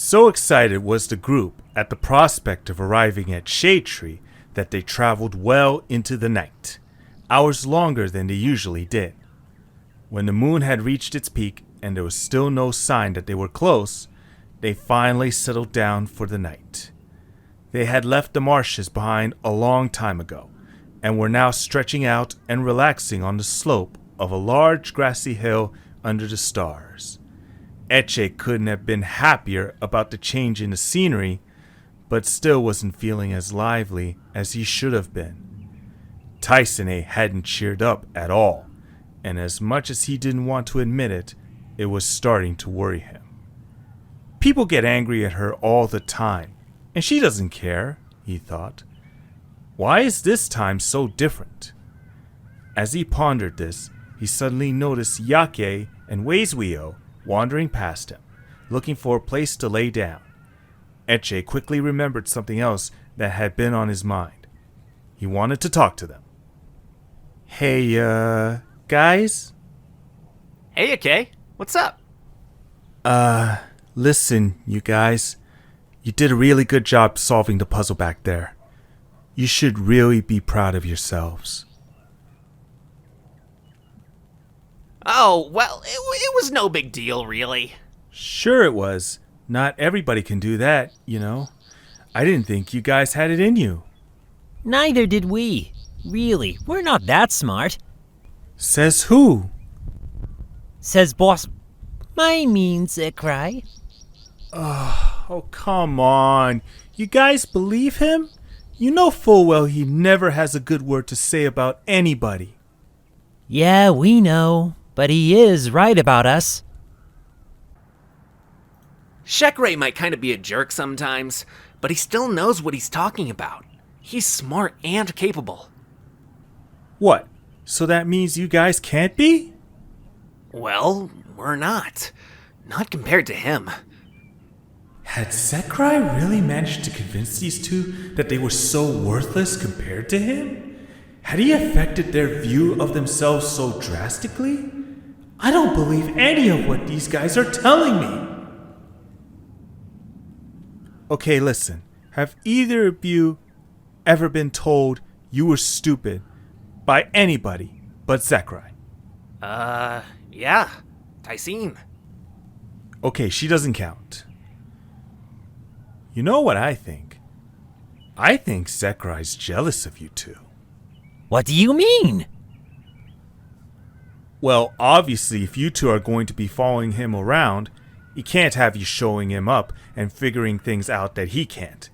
So excited was the group at the prospect of arriving at Shade Tree that they traveled well into the night, hours longer than they usually did. When the moon had reached its peak and there was still no sign that they were close, they finally settled down for the night. They had left the marshes behind a long time ago and were now stretching out and relaxing on the slope of a large grassy hill under the stars. Echae couldn't have been happier about the change in the scenery, but still wasn't feeling as lively as he should have been. Tyscene hadn't cheered up at all, and as much as he didn't want to admit it, it was starting to worry him. People get angry at her all the time, and she doesn't care, he thought. Why is this time so different? As he pondered this, he suddenly noticed Iake and Weiswyo wandering past him, looking for a place to lay down. Echae quickly remembered something else that had been on his mind. He wanted to talk to them. Hey, guys? Hey, Iake. What's up? Listen, you guys. You did a really good job solving the puzzle back there. You should really be proud of yourselves. Oh, well, it was no big deal, really. Sure it was. Not everybody can do that, you know. I didn't think you guys had it in you. Neither did we. Really, we're not that smart. Says who? Says boss. I mean, Echae. Oh, come on. You guys believe him? You know full well he never has a good word to say about anybody. Yeah, we know, but he is right about us. Echae might kind of be a jerk sometimes, but he still knows what he's talking about. He's smart and capable. What? So that means you guys can't be? Well, we're not. Not compared to him. Had Echae really managed to convince these two that they were so worthless compared to him? Had he affected their view of themselves so drastically? I don't believe any of what these guys are telling me. Okay, listen. Have either of you ever been told you were stupid by anybody but Echae? Yeah. Tyscene. Okay, she doesn't count. You know what I think? I think Echae's jealous of you two. What do you mean? Well, obviously, if you two are going to be following him around, he can't have you showing him up and figuring things out that he can't.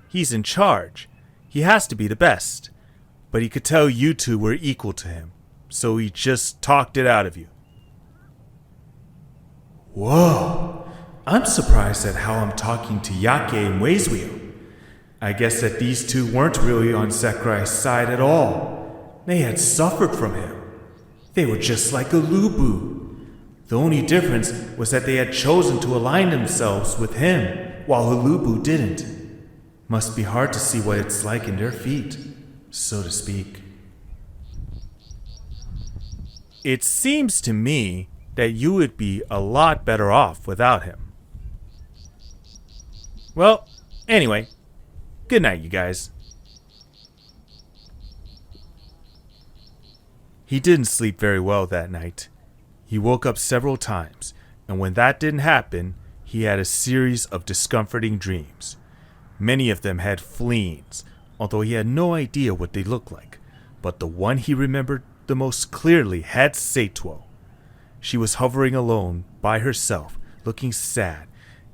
He's in charge. He has to be the best. But he could tell you two were equal to him, so he just talked it out of you. Whoa! I'm surprised at how I'm talking to Iake and Weiswyo. I guess that these two weren't really on Echae's side at all. They had suffered from him. They were just like a Lubu. The only difference was that they had chosen to align themselves with him, while Hulubu didn't. Must be hard to see what it's like in their feet, so to speak. It seems to me that you would be a lot better off without him. Well, anyway, good night, you guys. He didn't sleep very well that night. He woke up several times, and when that didn't happen, he had a series of discomforting dreams. Many of them had fleas, although he had no idea what they looked like, but the one he remembered the most clearly had Saetwo. She was hovering alone by herself, looking sad,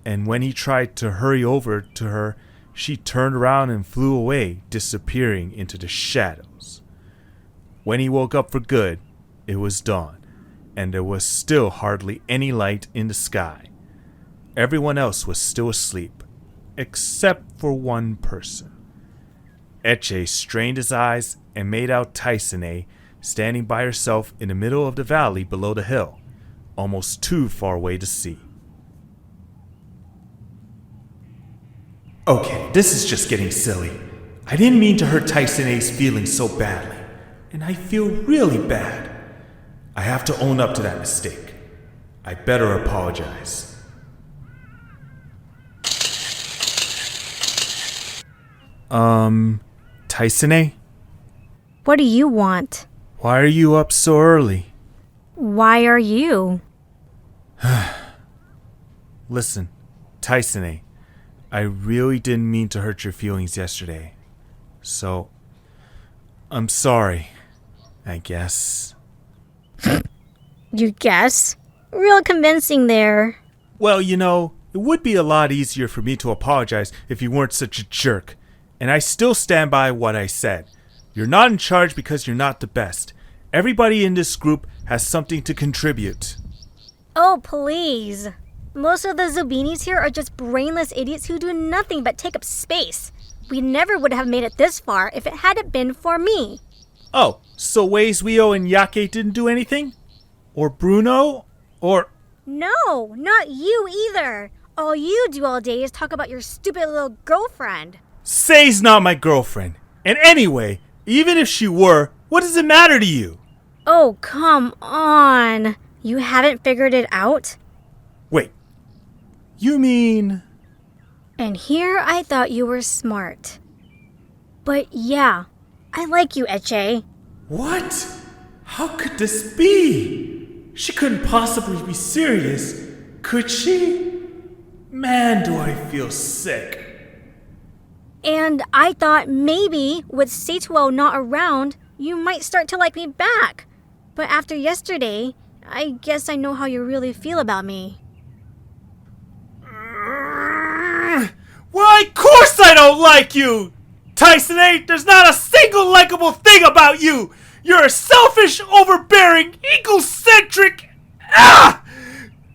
and when he tried to hurry over to her, she turned around and flew away, disappearing into the shadows. When he woke up for good, it was dawn, and there was still hardly any light in the sky. Everyone else was still asleep, except for one person. Echae strained his eyes and made out Tyscene standing by herself in the middle of the valley below the hill, almost too far away to see. Okay, this is just getting silly. I didn't mean to hurt Tyscene's feelings so badly, and I feel really bad. I have to own up to that mistake. I better apologize. Tyscene? What do you want? Why are you up so early? Why are you? Listen, Tyscene, I really didn't mean to hurt your feelings yesterday. So, I'm sorry, I guess. You guess? Real convincing there. Well, it would be a lot easier for me to apologize if you weren't such a jerk. And I still stand by what I said. You're not in charge because you're not the best. Everybody in this group has something to contribute. Oh, please. Most of the Zubinis here are just brainless idiots who do nothing but take up space. We never would have made it this far if it hadn't been for me. Oh, so Weiswyo and Iake didn't do anything? Or Bruno? Or... No, not you either. All you do all day is talk about your stupid little girlfriend. Say's not my girlfriend. And anyway, even if she were, what does it matter to you? Oh, come on. You haven't figured it out? Wait, you mean... And here I thought you were smart. But yeah, I like you, Echae. What? How could this be? She couldn't possibly be serious, could she? Man, do I feel sick. And I thought maybe with Saetwo not around, you might start to like me back. But after yesterday, I guess I know how you really feel about me. Why, of course I don't like you! Tyscene, there's not a single likable thing about you! You're a selfish, overbearing, egocentric...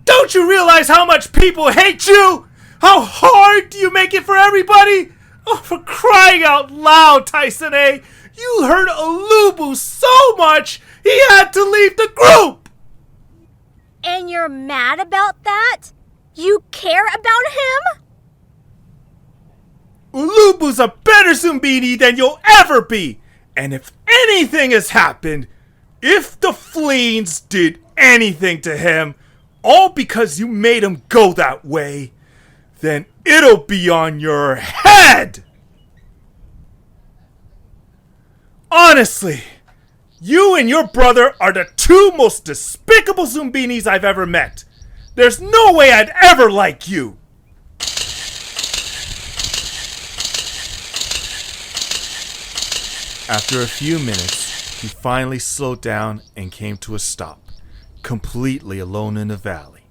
Don't you realize how much people hate you? How hard do you make it for everybody? Oh, for crying out loud, Tyscene! You hurt Olubu so much, he had to leave the group! And you're mad about that? You care about him? Ulubu's a better Zumbini than you'll ever be! And if anything has happened, if the Fleens did anything to him, all because you made him go that way, then it'll be on your head! Honestly, you and your brother are the two most despicable Zumbinis I've ever met. There's no way I'd ever like you! After a few minutes, he finally slowed down and came to a stop, completely alone in the valley.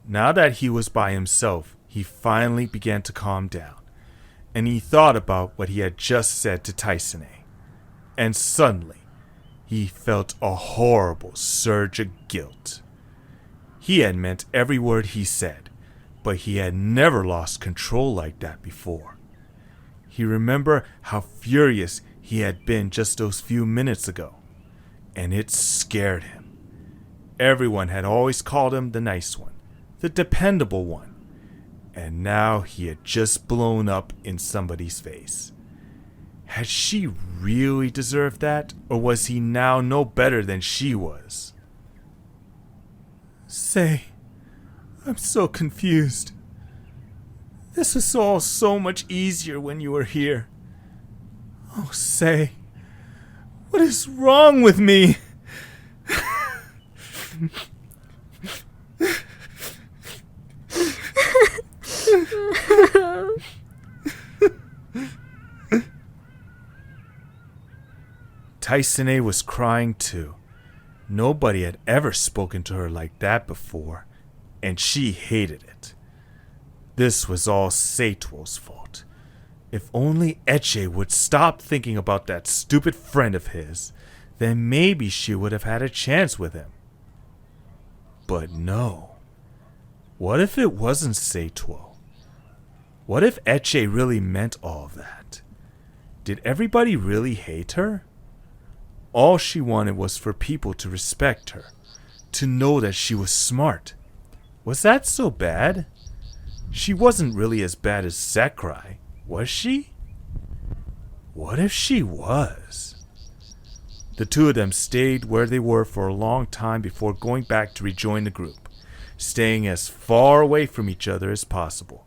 Now that he was by himself, he finally began to calm down, and he thought about what he had just said to Tyscene. And suddenly, he felt a horrible surge of guilt. He had meant every word he said, but he had never lost control like that before. He remembered how furious he had been just those few minutes ago, and it scared him. Everyone had always called him the nice one, the dependable one, and now he had just blown up in somebody's face. Had she really deserved that, or was he now no better than she was? Say, I'm so confused. This was all so much easier when you were here. Oh, Say, what is wrong with me? Tyscene was crying too. Nobody had ever spoken to her like that before, and she hated it. This was all Saetwo's fault. If only Echae would stop thinking about that stupid friend of his, then maybe she would have had a chance with him. But no. What if it wasn't Saetwo? What if Echae really meant all of that? Did everybody really hate her? All she wanted was for people to respect her, to know that she was smart. Was that so bad? She wasn't really as bad as Sakurai, was she? What if she was? The two of them stayed where they were for a long time before going back to rejoin the group, staying as far away from each other as possible.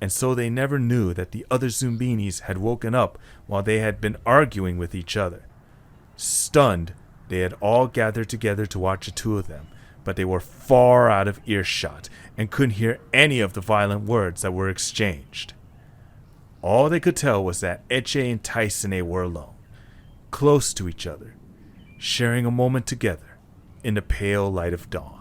and so they never knew that the other Zumbinis had woken up while they had been arguing with each other. Stunned, they had all gathered together to watch the two of them, but they were far out of earshot and couldn't hear any of the violent words that were exchanged. All they could tell was that Echae and Tyscene were alone, close to each other, sharing a moment together in the pale light of dawn.